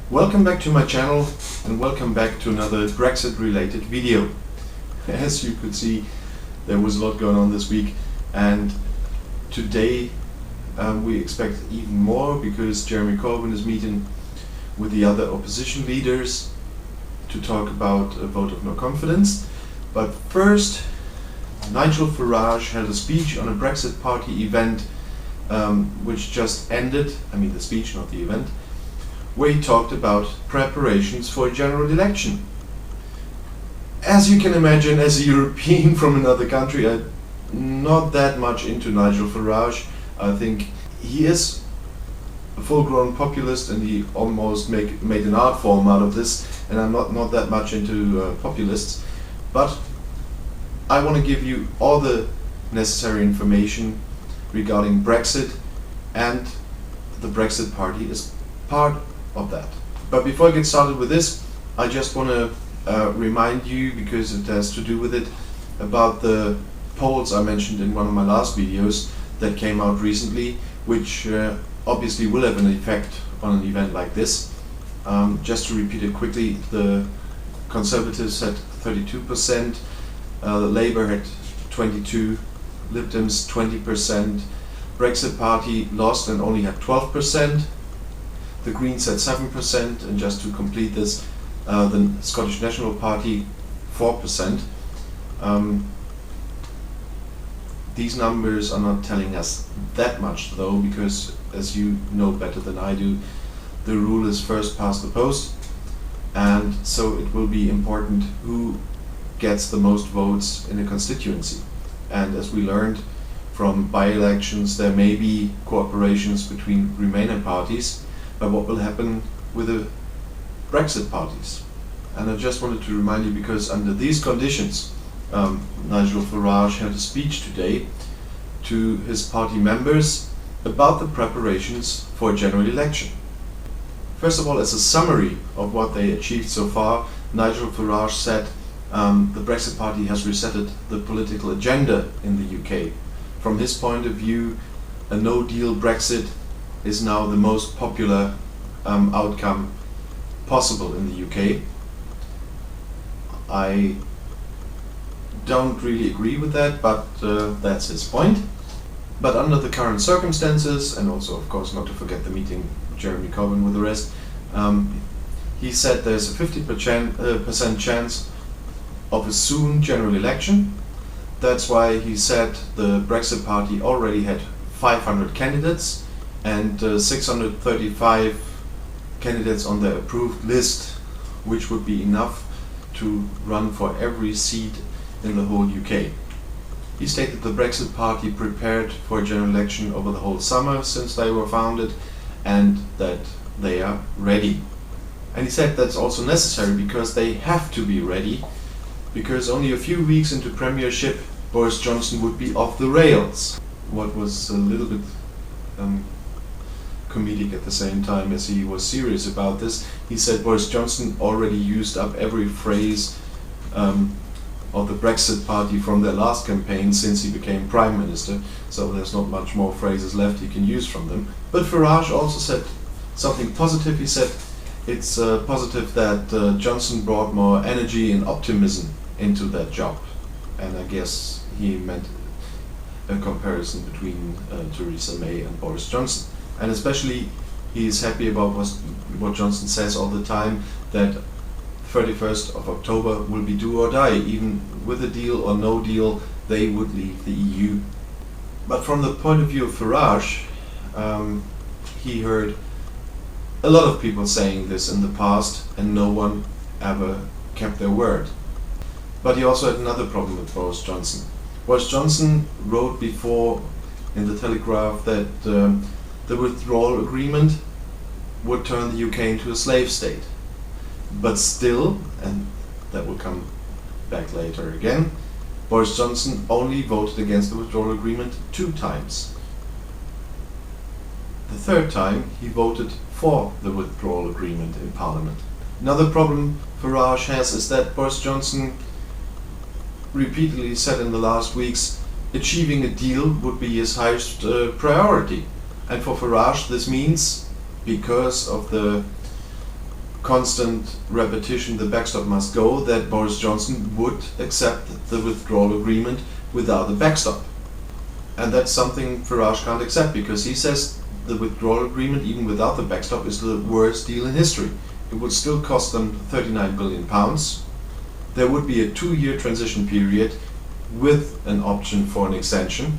Welcome back to my channel and welcome back to another Brexit related video. As you could see, there was a lot going on this week, and today we expect even more because Jeremy Corbyn is meeting with the other opposition leaders to talk about a vote of no confidence. But first, Nigel Farage held a speech on a Brexit Party event which just ended, the speech, not the event, where he talked about preparations for a general election. As you can imagine, as a European from another country, I'm not that much into Nigel Farage. I think he is a full-grown populist and he almost made an art form out of this, and I'm not that much into populists. But I want to give you all the necessary information regarding Brexit, and the Brexit Party is part of that. But before I get started with this, I just want to remind you, because it has to do with it, about the polls I mentioned in one of my last videos that came out recently, which obviously will have an effect on an event like this. Just to repeat it quickly, the Conservatives had 32%, Labour had 22%, Lib Dems 20%, Brexit Party lost and only had 12%, the Greens had 7%, and just to complete this, the Scottish National Party 4%. These numbers are not telling us that much though, because as you know better than I do, the rule is first past the post, and so it will be important who gets the most votes in a constituency. And as we learned from by-elections, there may be cooperations between Remainer parties, but what will happen with the Brexit parties? And I just wanted to remind you, because under these conditions, Nigel Farage had a speech today to his party members about the preparations for a general election. First of all, as a summary of what they achieved so far, Nigel Farage said the Brexit Party has resetted the political agenda in the UK. From his point of view, a no-deal Brexit is now the most popular outcome possible in the UK. I don't really agree with that, but that's his point. But under the current circumstances, and also of course not to forget the meeting Jeremy Corbyn with the rest, he said there's a 50% chance of a soon general election. That's why he said the Brexit Party already had 500 candidates and 635 candidates on their approved list, which would be enough to run for every seat in the whole UK. He stated the Brexit Party prepared for a general election over the whole summer since they were founded, and that they are ready. And he said that's also necessary because they have to be ready, because only a few weeks into premiership Boris Johnson would be off the rails. What was a little bit comedic at the same time as he was serious about this, he said Boris Johnson already used up every phrase of the Brexit Party from their last campaign since he became Prime Minister, so there's not much more phrases left he can use from them. But Farage also said something positive. He said it's positive that Johnson brought more energy and optimism into that job, and I guess he meant a comparison between Theresa May and Boris Johnson. And especially he is happy about what Johnson says all the time, that 31st of October will be do or die. Even with a deal or no deal, they would leave the EU. But from the point of view of Farage, he heard a lot of people saying this in the past, and no one ever kept their word. But he also had another problem with Boris Johnson. Boris Johnson wrote before in the Telegraph that the withdrawal agreement would turn the UK into a slave state. But still, and that will come back later again, Boris Johnson only voted against the withdrawal agreement 2 times. The third time he voted for the withdrawal agreement in Parliament. Another problem Farage has is that Boris Johnson repeatedly said in the last weeks achieving a deal would be his highest priority. And for Farage this means, because of the constant repetition, the backstop must go, that Boris Johnson would accept the withdrawal agreement without the backstop. And that's something Farage can't accept, because he says the withdrawal agreement, even without the backstop, is the worst deal in history. It would still cost them £39 billion. There would be a 2-year transition period with an option for an extension,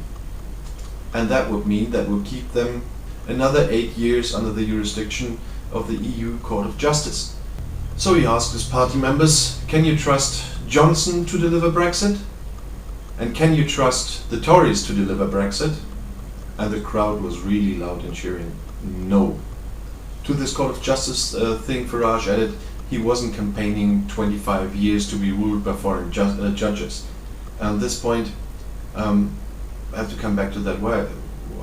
and that would mean that would keep them another 8 years under the jurisdiction of the EU Court of Justice. So he asked his party members, can you trust Johnson to deliver Brexit? And can you trust the Tories to deliver Brexit? And the crowd was really loud in cheering no. To this Court of Justice thing, Farage added he wasn't campaigning 25 years to be ruled by foreign judges. And at this point, I have to come back to that. Why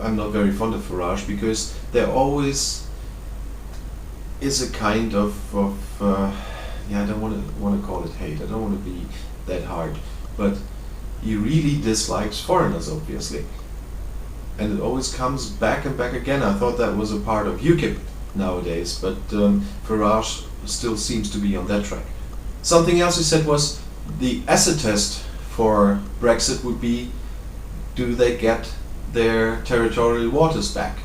I'm not very fond of Farage, because there always is a kind of I don't want to call it hate. I don't want to be that hard, but he really dislikes foreigners, obviously, and it always comes back and back again. I thought that was a part of UKIP nowadays, but Farage still seems to be on that track. Something else he said was the acid test for Brexit would be, do they get their territorial waters back?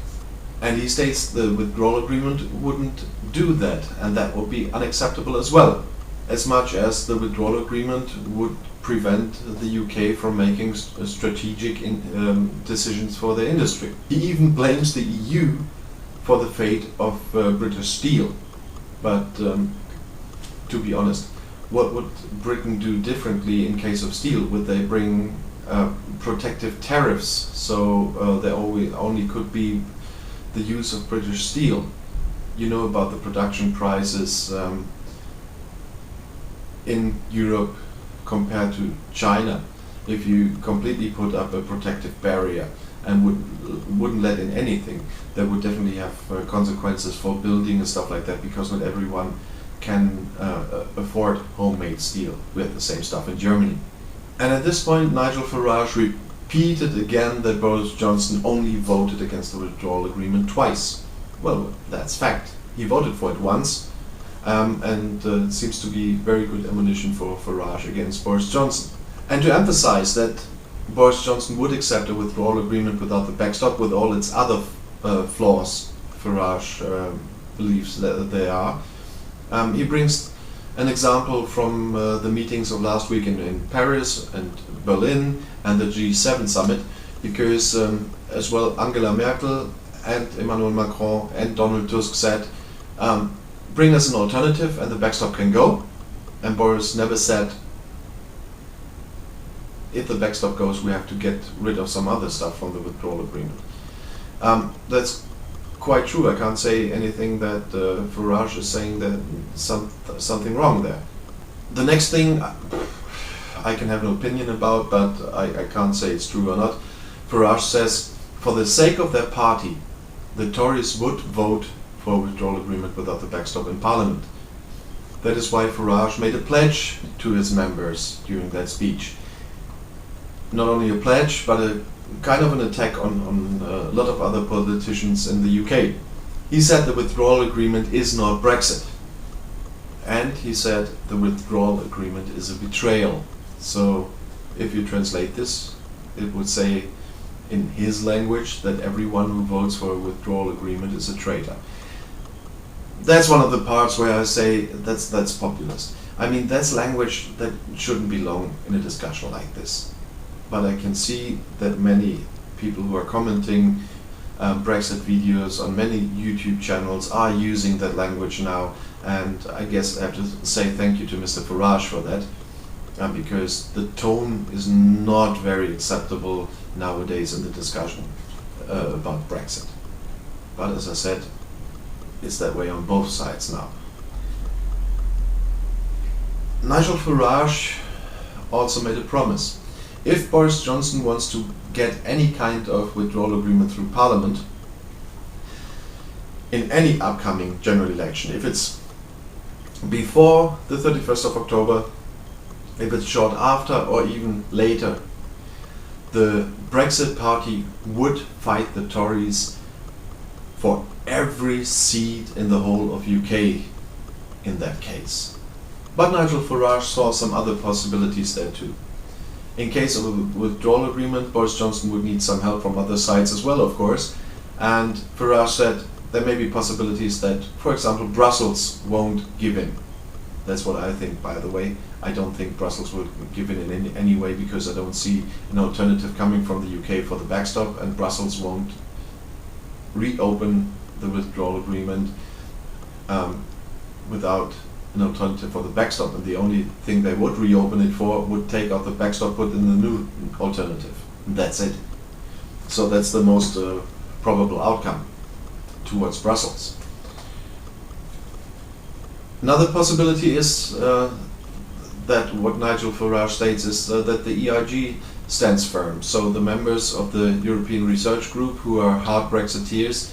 And he states the withdrawal agreement wouldn't do that, and that would be unacceptable as well, as much as the withdrawal agreement would prevent the UK from making strategic decisions for their industry. He even blames the EU for the fate of British steel. But to be honest, what would Britain do differently in case of steel? Would they bring protective tariffs, so there only could be the use of British steel? You know about the production prices in Europe compared to China. If you completely put up a protective barrier and wouldn't let in anything, that would definitely have consequences for building and stuff like that, because not everyone can afford homemade steel. We have the same stuff in Germany. And at this point, Nigel Farage repeated again that Boris Johnson only voted against the withdrawal agreement twice. Well, that's fact. He voted for it once, and it seems to be very good ammunition for Farage against Boris Johnson. And to emphasize that Boris Johnson would accept a withdrawal agreement without the backstop, with all its other flaws Farage believes that they are, he brings an example from the meetings of last week in Paris and Berlin and the G7 summit, because as well Angela Merkel and Emmanuel Macron and Donald Tusk said, bring us an alternative and the backstop can go. And Boris never said, if the backstop goes, we have to get rid of some other stuff from the withdrawal agreement. That's quite true. I can't say anything that Farage is saying that something wrong there. The next thing I can have an opinion about, but I can't say it's true or not. Farage says, for the sake of their party, the Tories would vote for a withdrawal agreement without the backstop in Parliament. That is why Farage made a pledge to his members during that speech. Not only a pledge, but a kind of an attack on a lot of other politicians in the UK. He said the withdrawal agreement is not Brexit. And he said the withdrawal agreement is a betrayal. So if you translate this, it would say in his language that everyone who votes for a withdrawal agreement is a traitor. That's one of the parts where I say that's populist. I mean, that's language that shouldn't belong in a discussion like this. But I can see that many people who are commenting Brexit videos on many YouTube channels are using that language now, and I guess I have to say thank you to Mr. Farage for that, because the tone is not very acceptable nowadays in the discussion about Brexit. But as I said, it's that way on both sides now. Nigel Farage also made a promise. If Boris Johnson wants to get any kind of withdrawal agreement through Parliament in any upcoming general election, if it's before the 31st of October, if it's short after or even later, the Brexit Party would fight the Tories for every seat in the whole of UK in that case. But Nigel Farage saw some other possibilities there too. In case of a withdrawal agreement, Boris Johnson would need some help from other sides as well, of course. And Farage said there may be possibilities that, for example, Brussels won't give in. That's what I think, by the way. I don't think Brussels will give in any way, because I don't see an alternative coming from the UK for the backstop, and Brussels won't reopen the withdrawal agreement without an alternative for the backstop, and the only thing they would reopen it for would take out the backstop, put in the new alternative, and that's it. So that's the most probable outcome towards Brussels. Another possibility is that what Nigel Farage states is that the ERG stands firm. So the members of the European Research Group, who are hard Brexiteers,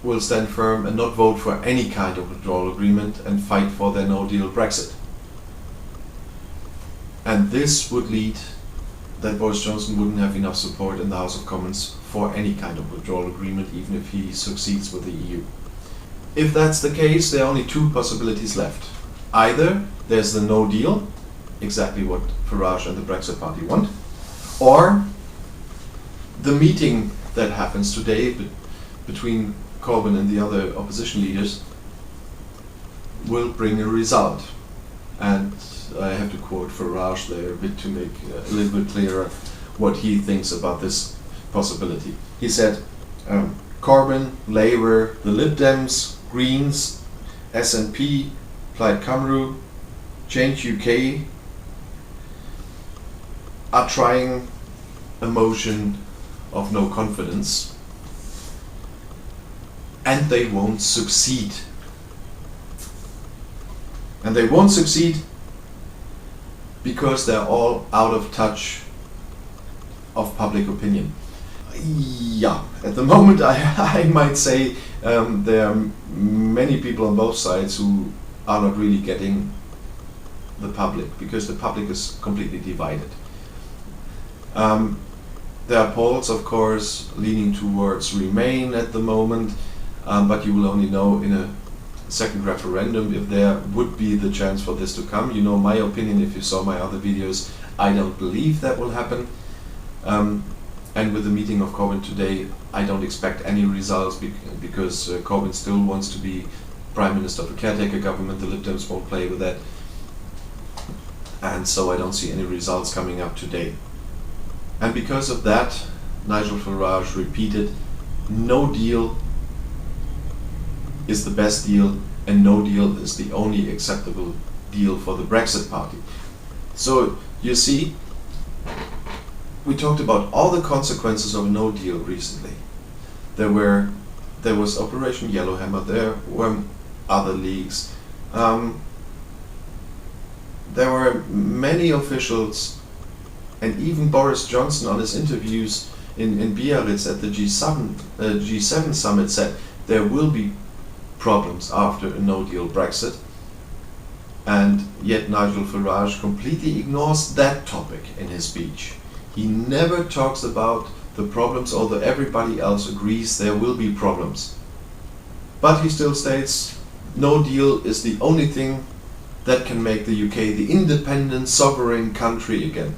will stand firm and not vote for any kind of withdrawal agreement and fight for their no-deal Brexit. And this would lead that Boris Johnson wouldn't have enough support in the House of Commons for any kind of withdrawal agreement, even if he succeeds with the EU. If that's the case, there are only two possibilities left. Either there's the no deal, exactly what Farage and the Brexit Party want, or the meeting that happens today between Corbyn and the other opposition leaders will bring a result. And I have to quote Farage there a bit to make a little bit clearer what he thinks about this possibility. He said, Corbyn, Labour, the Lib Dems, Greens, SNP, Plaid Cymru, Change UK are trying a motion of no confidence, and they won't succeed. And they won't succeed because they're all out of touch of public opinion. Yeah, at the moment I might say there are many people on both sides who are not really getting the public, because the public is completely divided. There are polls, of course, leaning towards Remain at the moment, but you will only know in a second referendum if there would be the chance for this to come. You know my opinion if you saw my other videos. I don't believe that will happen. And with the meeting of Corbyn today, I don't expect any results because Corbyn still wants to be Prime Minister of a caretaker government. The Lib Dems won't play with that. And so I don't see any results coming up today. And because of that, Nigel Farage repeated, no deal is the best deal, and no deal is the only acceptable deal for the Brexit Party. So you see, we talked about all the consequences of a no deal recently. There was Operation Yellowhammer, there were other leaks. There were many officials, and even Boris Johnson on his interviews in Biarritz at the G7 summit said there will be problems after a no-deal Brexit. And yet Nigel Farage completely ignores that topic in his speech. He never talks about the problems, although everybody else agrees there will be problems. But he still states no deal is the only thing that can make the UK the independent, sovereign country again.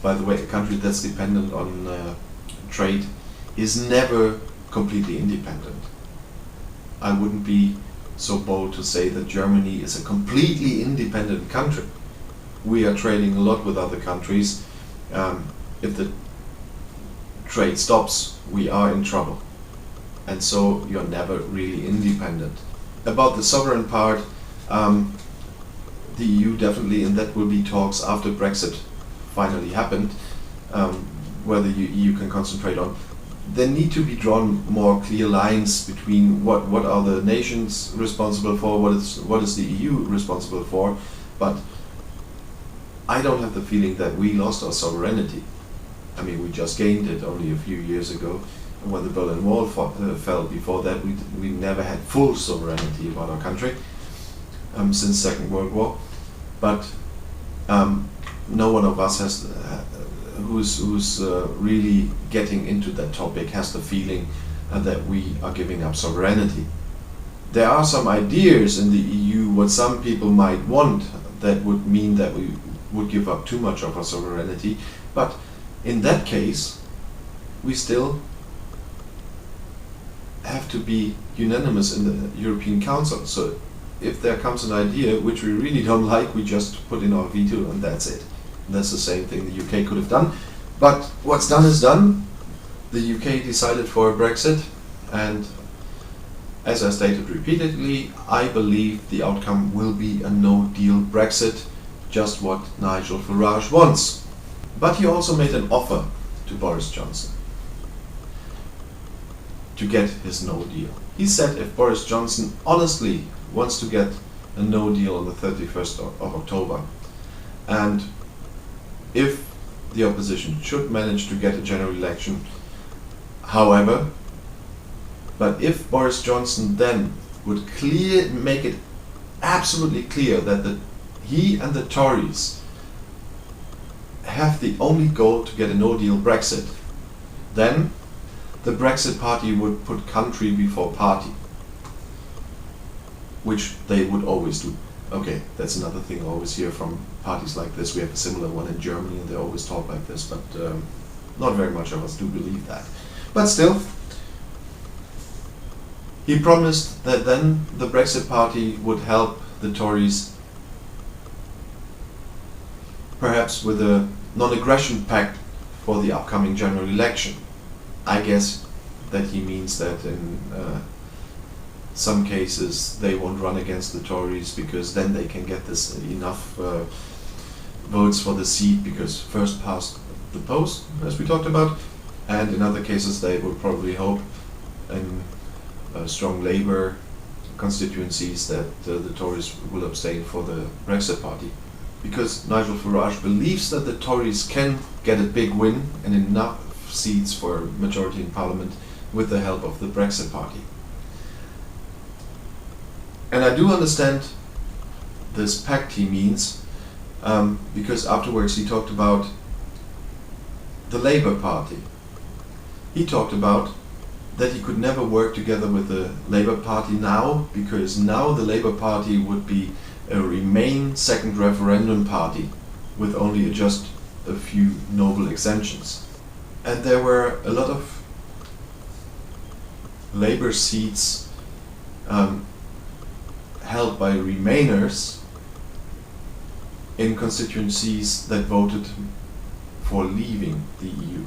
By the way, a country that's dependent on trade is never completely independent. I wouldn't be so bold to say that Germany is a completely independent country. We are trading a lot with other countries. If the trade stops, we are in trouble. And so you're never really independent. About the sovereign part, the EU definitely, and that will be talks after Brexit finally happened, where the EU can concentrate on. There need to be drawn more clear lines between what are the nations responsible for, what is the EU responsible for. But I don't have the feeling that we lost our sovereignty. I mean, we just gained it only a few years ago when the Berlin Wall fell. Before that, we never had full sovereignty about our country since Second World War. But no one of us has, who's really getting into that topic, has the feeling that we are giving up sovereignty. there are some ideas in the EU what some people might want that would mean that we would give up too much of our sovereignty, but in that case we still have to be unanimous in the European Council. So if there comes an idea which we really don't like, we just put in our veto and that's it. And that's the same thing the UK could have done. But what's done is done. The UK decided for a Brexit, and as I stated repeatedly, I believe the outcome will be a no-deal Brexit, just what Nigel Farage wants. But he also made an offer to Boris Johnson to get his no deal. He said if Boris Johnson honestly wants to get a no deal on the 31st of October, and if the opposition should manage to get a general election, however, but if Boris Johnson then would make it absolutely clear that he and the Tories have the only goal to get a no-deal Brexit, then the Brexit Party would put country before party, which they would always do. Okay, that's another thing I always hear from parties like this. We have a similar one in Germany and they always talk like this, but not very much of us do believe that. But still, he promised that then the Brexit Party would help the Tories perhaps with a non-aggression pact for the upcoming general election. I guess that he means that in some cases they won't run against the Tories because then they can get this enough votes for the seat, because first past the post, as we talked about, and in other cases they will probably hope in strong Labour constituencies that the Tories will abstain for the Brexit Party, because Nigel Farage believes that the Tories can get a big win and enough seats for a majority in Parliament with the help of the Brexit Party. And I do understand this pact he means, because afterwards he talked about the Labour Party. He talked about that he could never work together with the Labour Party now, because now the Labour Party would be a Remain second referendum party with only just a few noble exemptions. And there were a lot of Labour seats held by Remainers in constituencies that voted for leaving the EU.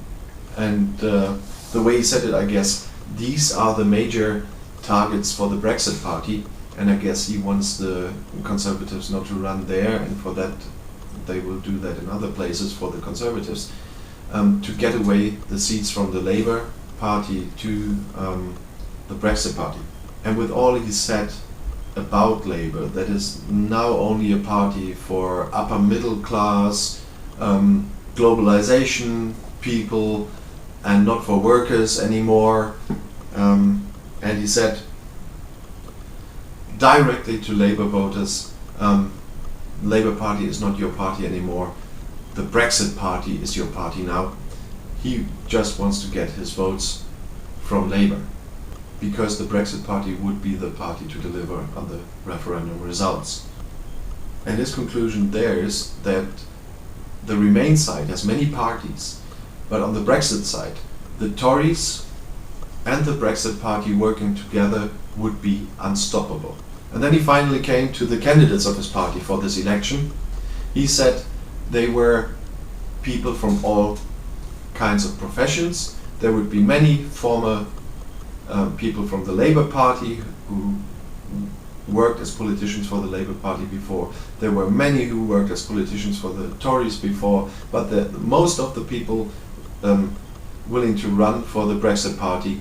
And the way he said it, I guess, these are the major targets for the Brexit Party, and I guess he wants the Conservatives not to run there, and for that they will do that in other places for the Conservatives, to get away the seats from the Labour Party to the Brexit Party. And with all he said about Labour, that is now only a party for upper middle class, globalization people, and not for workers anymore. And he said directly to Labour voters, Labour Party is not your party anymore. The Brexit Party is your party now. He just wants to get his votes from Labour, because the Brexit Party would be the party to deliver on the referendum results. And his conclusion there is that the Remain side has many parties, but on the Brexit side, the Tories and the Brexit Party working together would be unstoppable. And then he finally came to the candidates of his party for this election. He said they were people from all kinds of professions. There would be many former people from the Labour Party who worked as politicians for the Labour Party before. There were many who worked as politicians for the Tories before, but most of the people willing to run for the Brexit Party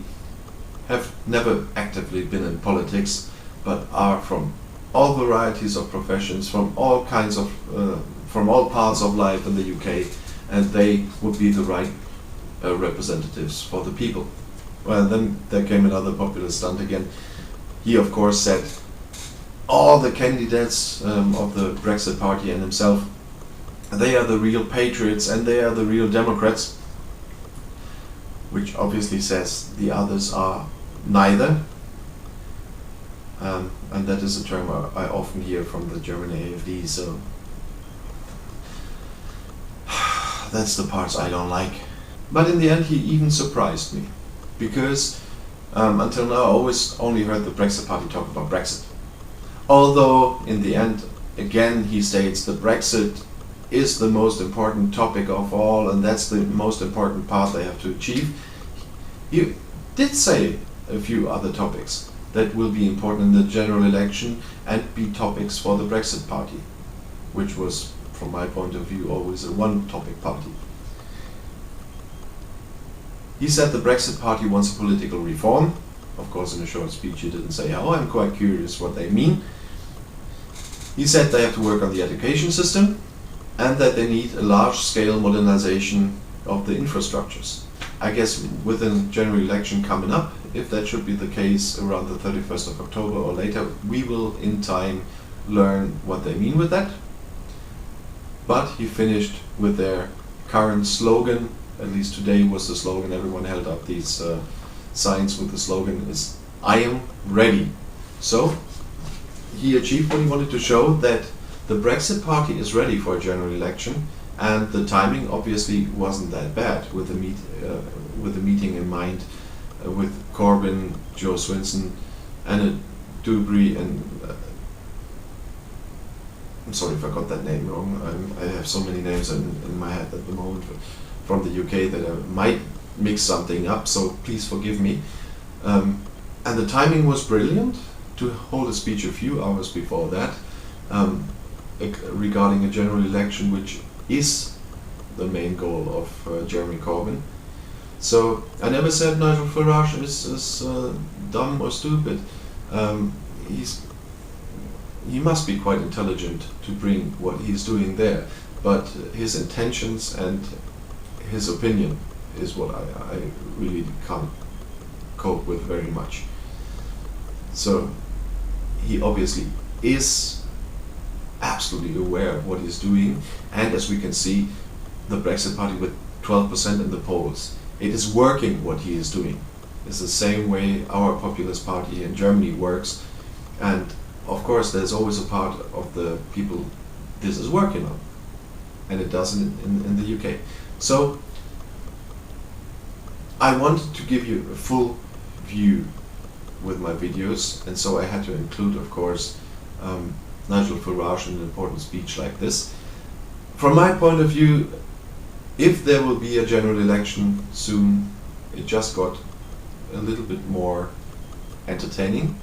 have never actively been in politics, but are from all varieties of professions, from all kinds of, from all parts of life in the UK, and they would be the right representatives for the people. Well, then there came another popular stunt again. He, of course, said all the candidates of the Brexit Party and himself, they are the real patriots and they are the real Democrats, which obviously says the others are neither. and that is a term I often hear from the German AfD, so that's the parts I don't like. But in the end he even surprised me, because until now I always only heard the Brexit Party talk about Brexit. Although in the end, again, he states that Brexit is the most important topic of all, and that's the most important part they have to achieve. He did say a few other topics that will be important in the general election and be topics for the Brexit Party, which was, from my point of view, always a one-topic party. He said the Brexit Party wants a political reform. Of course, in a short speech he didn't say how. I'm quite curious what they mean. He said they have to work on the education system and that they need a large-scale modernization of the infrastructures. I guess with the general election coming up, if that should be the case around the 31st of October or later, we will in time learn what they mean with that. But he finished with their current slogan, at least today was the slogan, everyone held up these signs with the slogan is, "I am ready." So he achieved what he wanted to show, that the Brexit Party is ready for a general election, and the timing obviously wasn't that bad with the meeting in mind with Corbyn, Joe Swinson, Anna Dewberry, and I'm sorry if I got that name wrong. I have so many names in my head at the moment from the UK that I might mix something up, so please forgive me. And the timing was brilliant to hold a speech a few hours before that regarding a general election, which is the main goal of Jeremy Corbyn. So I never said Nigel Farage is dumb or stupid. He must be quite intelligent to bring what he's doing there, but his intentions and his opinion is what I really can't cope with very much. So he obviously is absolutely aware of what he's doing, and as we can see, the Brexit Party with 12% in the polls, it is working what he is doing. It's the same way our populist party in Germany works, and of course there's always a part of the people this is working on, and it doesn't in the UK. So I wanted to give you a full view with my videos, and so I had to include, of course, Nigel Farage in an important speech like this. From my point of view, if there will be a general election soon, it just got a little bit more entertaining.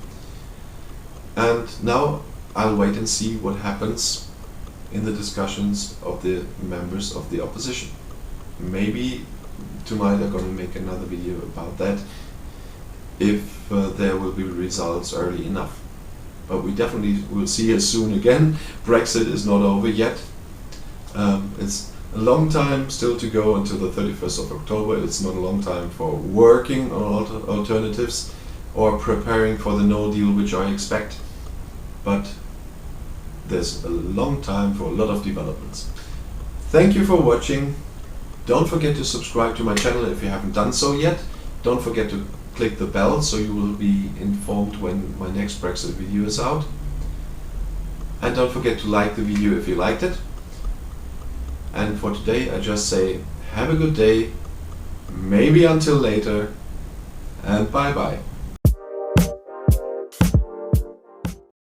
And now I'll wait and see what happens in the discussions of the members of the opposition. Maybe tonight I'm going to make another video about that, if there will be results early enough. But we definitely will see it soon again. Brexit is not over yet. It's a long time still to go until the 31st of October. It's not a long time for working on alternatives or preparing for the no deal, which I expect. But there's a long time for a lot of developments. Thank you for watching. Don't forget to subscribe to my channel if you haven't done so yet. Don't forget to click the bell so you will be informed when my next Brexit video is out. And don't forget to like the video if you liked it. And for today I just say have a good day, maybe until later, and bye bye.